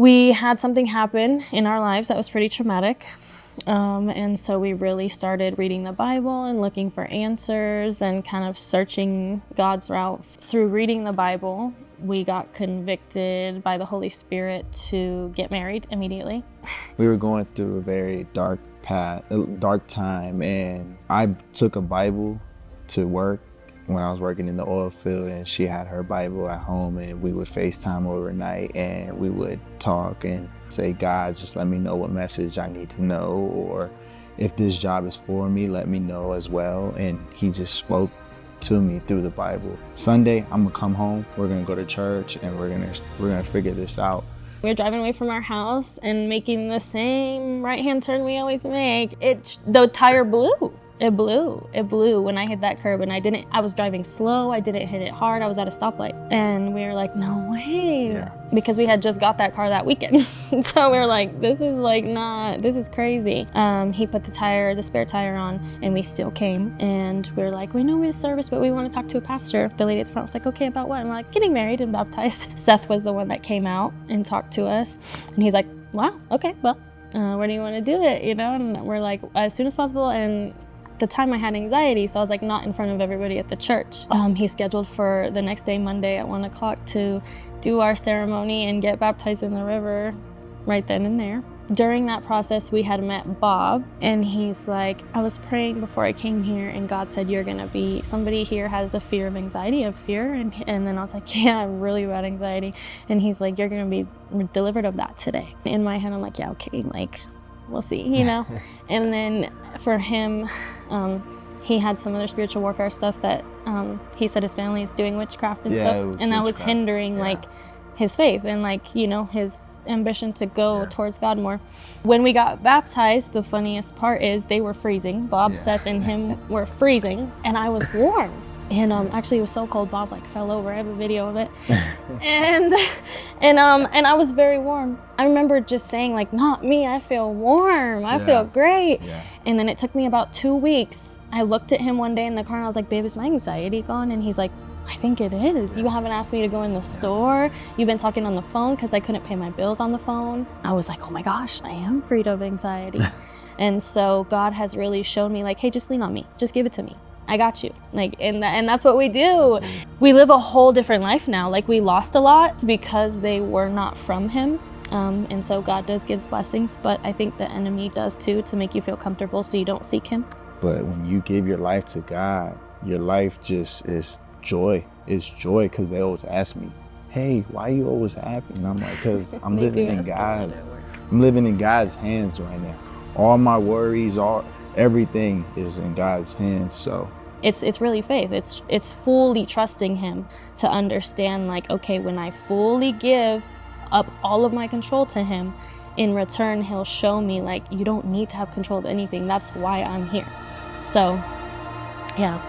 we had something happen in our lives that was pretty traumatic. And so we really started reading the Bible and looking for answers and kind of searching God's route. Through reading the Bible, we got convicted by the Holy Spirit to get married immediately. We were going through a very dark time, and I took a Bible to work when I was working in the oil field, and she had her Bible at home, and we would FaceTime overnight, and we would talk and say, God, just let me know what message I need to know, or if this job is for me, let me know as well. And he just spoke to me through the Bible. Sunday, I'm gonna come home, we're gonna go to church, and we're gonna figure this out. We were driving away from our house and making the same right-hand turn we always make. The tire blew. It blew when I hit that curb, and I was driving slow, I didn't hit it hard, I was at a stoplight. And we were like, no way. Yeah. Because we had just got that car that weekend. So we were like, this is crazy. He put the spare tire on, and we still came. And we were like, we know we have service, but we want to talk to a pastor. The lady at the front was like, okay, about what? And we're like, getting married and baptized. Seth was the one that came out and talked to us. And he's like, wow, okay, well, where do you want to do it? You know, and we're like, as soon as possible. And the time I had anxiety, so I was like not in front of everybody at the church. He scheduled for the next day, Monday at 1 o'clock to do our ceremony and get baptized in the river right then and there. During that process, we had met Bob, and he's like, I was praying before I came here, and God said, somebody here has a fear of anxiety, and then I was like, yeah, really bad anxiety. And he's like, you're gonna be delivered of that today. In my head, I'm like, yeah, okay, like, we'll see, you know? And then for him, he had some other spiritual warfare stuff that he said his family is doing witchcraft and stuff. And that was hindering like his faith and like, you know, his ambition to go towards God more. When we got baptized, the funniest part is they were freezing. Bob, Seth, and him were freezing, and I was warm. And actually it was so cold, Bob like fell over. I have a video of it. and I was very warm. I remember just saying like, not me, I feel warm. I feel great. Yeah. And then it took me about 2 weeks. I looked at him one day in the car and I was like, babe, is my anxiety gone? And he's like, I think it is. You haven't asked me to go in the store. You've been talking on the phone because I couldn't pay my bills on the phone. I was like, oh my gosh, I am freed of anxiety. And so God has really shown me like, hey, just lean on me. Just give it to me. I got you. Like, and that's what we do. We live a whole different life now. Like, we lost a lot because they were not from him. And so God does give blessings, but I think the enemy does too, to make you feel comfortable so you don't seek him. But when you give your life to God, your life just is joy. It's joy, because they always ask me, hey, why are you always happy? And I'm like, because I'm living in God's hands right now. All my worries, everything is in God's hands. So it's really faith. It's fully trusting him to understand like, okay, when I fully give up all of my control to him, in return he'll show me like, you don't need to have control of anything. That's why I'm here. So yeah.